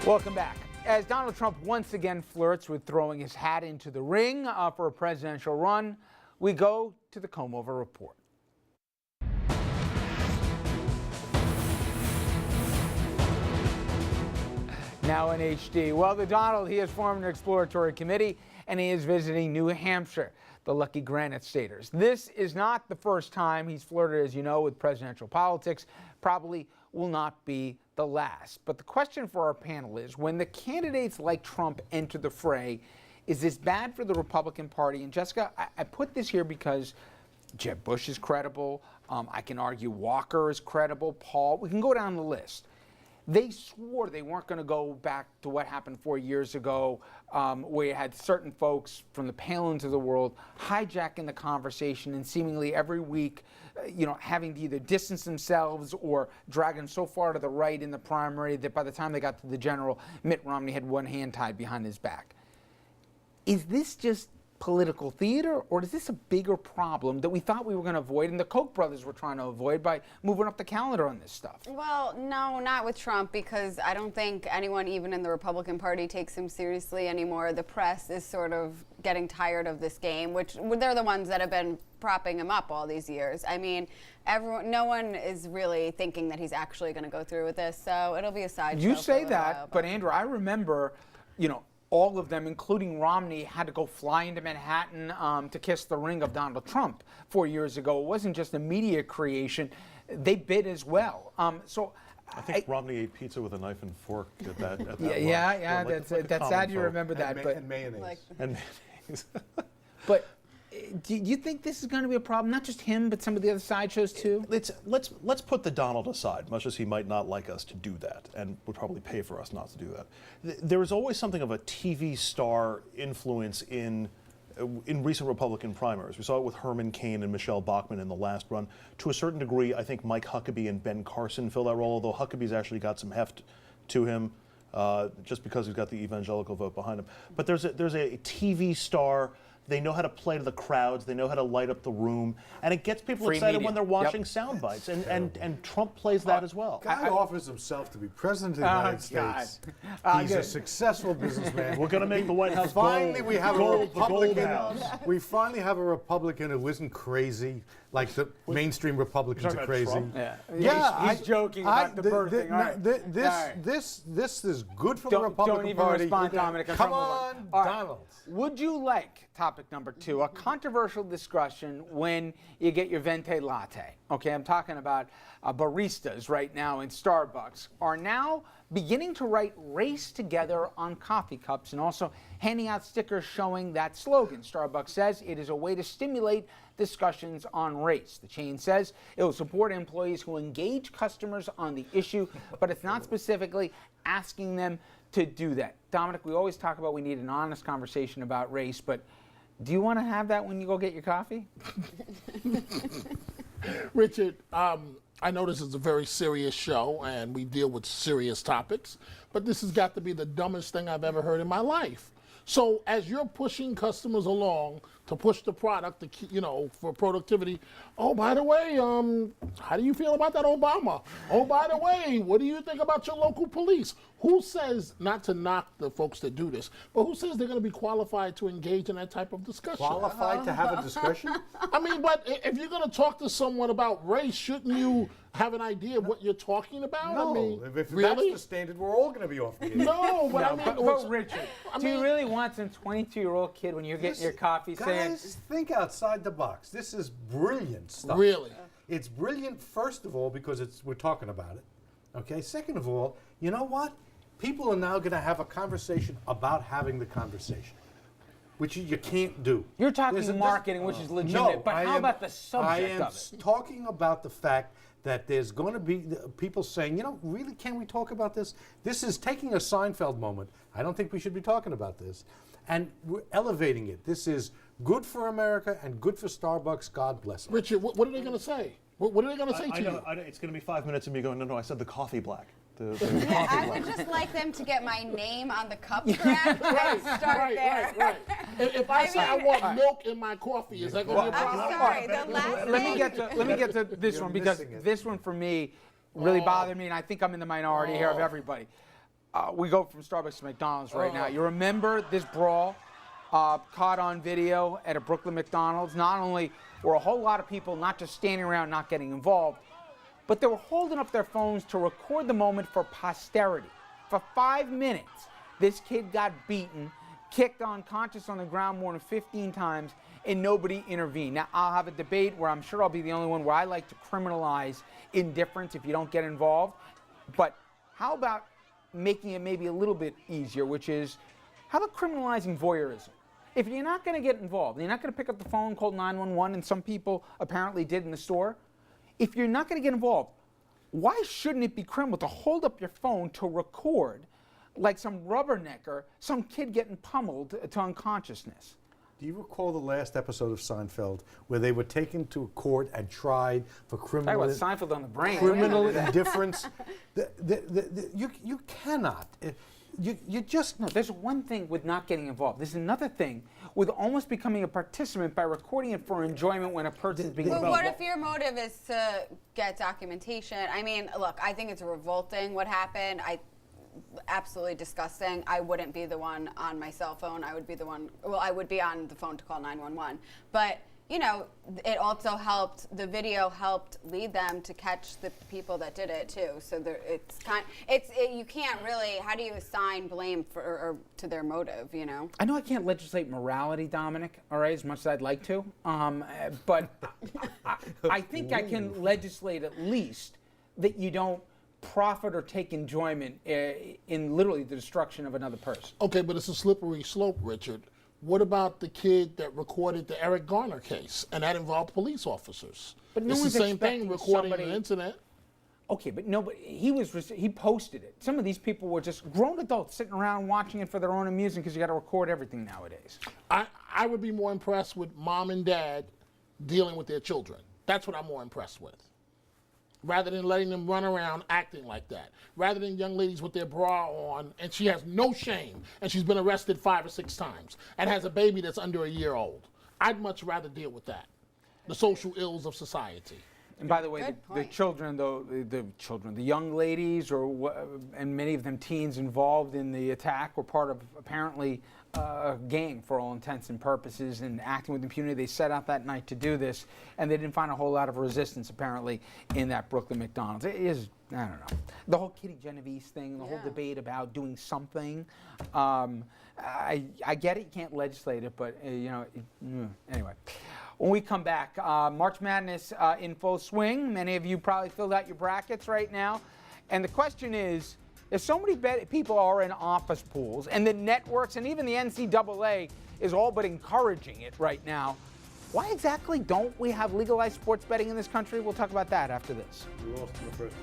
Welcome back. As Donald Trump once again flirts with throwing his hat into the ring for a presidential run, we go to the Comb-Over Report. Now in HD. Well, the Donald, he has formed an exploratory committee, and he is visiting New Hampshire, the lucky Granite Staters. This is not the first time he's flirted, as you know, with presidential politics. Probably will not be the last. But the question for our panel is, when the candidates like Trump enter the fray, is this bad for the Republican Party? And Jessica, I put this here because Jeb Bush is credible. I can argue Walker is credible. Paul, we can go down the list. They swore they weren't going to go back to what happened 4 years ago, where you had certain folks from the Palins of the world hijacking the conversation and seemingly every week, having to either distance themselves or dragging so far to the right in the primary that by the time they got to the general, Mitt Romney had one hand tied behind his back. Is this just political theater, or is this a bigger problem that we thought we were going to avoid and the Koch brothers were trying to avoid by moving up the calendar on this stuff? Well, no, not with Trump, because I don't think anyone, even in the Republican Party, takes him seriously anymore. The press is sort of getting tired of this game, which they're the ones that have been propping him up all these years. I mean, no one is really thinking that he's actually going to go through with this, so it'll be a sideshow. You say that, but Andrew, I remember, all of them, including Romney, had to go fly into Manhattan to kiss the ring of Donald Trump 4 years ago. It wasn't just a media creation. They bid as well. I think Romney ate pizza with a knife and fork at that yeah, lunch. that's sad you remember that. And mayonnaise. And mayonnaise. But do you think this is going to be a problem? Not just him, but some of the other sideshows too? Let's put the Donald aside, much as he might not like us to do that and would probably pay for us not to do that. There is always something of a TV star influence in recent Republican primaries. We saw it with Herman Cain and Michelle Bachmann in the last run. To a certain degree, I think Mike Huckabee and Ben Carson fill that role, although Huckabee's actually got some heft to him just because he's got the evangelical vote behind him. But there's a TV star. They know how to play to the crowds. They know how to light up the room. And it gets people excited when they're watching sound bites. And Trump plays that as well. Guy offers himself to be president of the United States. He's a successful businessman. We're going to make the White House finally we have a Republican. House. We finally have a Republican who isn't crazy like the mainstream Republicans are crazy. He's joking about the birthing. This is good for the Republican Party. Party. Respond, Dominic. Come on, Donald. Would you like, topic number 2, a controversial discussion when you get your venti latte? Okay, I'm talking about baristas right now in Starbucks are now beginning to write "Race Together" on coffee cups and also handing out stickers showing that slogan. Starbucks says it is a way to stimulate discussions on race. The chain says it will support employees who engage customers on the issue, but it's not specifically asking them to do that. Dominic, we always talk about we need an honest conversation about race, but do you want to have that when you go get your coffee? Richard, I know this is a very serious show and we deal with serious topics, but this has got to be the dumbest thing I've ever heard in my life. So as you're pushing customers along to push the product, for productivity, oh, by the way, how do you feel about that Obama? Oh, by the way, what do you think about your local police? Who says, not to knock the folks that do this, but who says they're going to be qualified to engage in that type of discussion? Qualified to have a discussion? I mean, but if you're going to talk to someone about race, shouldn't you have an idea of what you're talking about? No, I mean, if really? that's the standard, we're all going to be off the air. No, but I mean, but Richard, do you really want some 22-year-old kid when you're getting your coffee saying, guys, think outside the box. This is brilliant stuff. Really? It's brilliant, first of all, because we're talking about it. Okay? Second of all, you know what? People are now going to have a conversation about having the conversation, which you can't do. You're talking marketing, which is legitimate, but how about the subject of it? I am talking about the fact that there's going to be people saying, really, can we talk about this? This is taking a Seinfeld moment. I don't think we should be talking about this. And we're elevating it. This is good for America and good for Starbucks. God bless them. Richard, what are they going to say? What are they going to say to you? It's going to be 5 minutes of me going, no, I said the coffee black. I would just like them to get my name on the cup correct and start there. Right. If I say I want milk in my coffee, is that going to be a problem? I'm sorry, the last Let me get to this one, because this one for me really bothered me, and I think I'm in the minority here of everybody. We go from Starbucks to McDonald's right now. You remember this brawl caught on video at a Brooklyn McDonald's? Not only were a whole lot of people not just standing around not getting involved, but they were holding up their phones to record the moment for posterity. For 5 minutes, this kid got beaten, kicked unconscious on the ground more than 15 times, and nobody intervened. Now, I'll have a debate where I'm sure I'll be the only one where I like to criminalize indifference if you don't get involved. But how about making it maybe a little bit easier, which is, how about criminalizing voyeurism? If you're not going to get involved, you're not going to pick up the phone, call 911, and some people apparently did in the store. If you're not going to get involved, why shouldn't it be criminal to hold up your phone to record, like some rubbernecker, some kid getting pummeled to unconsciousness? Do you recall the last episode of Seinfeld where they were taken to court and tried for criminal Seinfeld on the brain. criminal indifference? You cannot. You just No, there's one thing with not getting involved. There's another thing with almost becoming a participant by recording it for enjoyment when a person's being But involved. what if your motive is to get documentation? I mean, look, I think it's revolting what happened. Absolutely disgusting. I wouldn't be the one on my cell phone. I would be the one, well, I would be on the phone to call 911. But, you know, it also helped, the video helped lead them to catch the people that did it too. So you can't really, how do you assign blame for, or to their motive, you know? I know I can't legislate morality, Dominic, all right, as much as I'd like to, but I think I can legislate at least that you don't profit or take enjoyment in literally the destruction of another person. Okay, but it's a slippery slope, Richard. What about the kid that recorded the Eric Garner case, and that involved police officers? But no it's the one's same thing expecting recording somebody- an incident. Okay, but nobody, he posted it. Some of these people were just grown adults sitting around watching it for their own amusement because you got to record everything nowadays. I would be more impressed with mom and dad dealing with their children. That's what I'm more impressed with. Rather than letting them run around acting like that. Rather than young ladies with their bra on and she has no shame and she's been arrested 5 or 6 times and has a baby that's under a year old. I'd much rather deal with that. The social ills of society. And by the way, Good the point. children, though, the young ladies, and many of them teens involved in the attack were part of apparently a gang for all intents and purposes and acting with impunity. They set out that night to do this, and they didn't find a whole lot of resistance apparently in that Brooklyn McDonald's. It is, I don't know, the whole Kitty Genovese thing, the whole Yeah. debate about doing something. I get it, you can't legislate it, but anyway. When we come back, March Madness in full swing. Many of you probably filled out your brackets right now. And the question is, if so many people are in office pools, and the networks and even the NCAA is all but encouraging it right now, why exactly don't we have legalized sports betting in this country? We'll talk about that after this. We lost in the first.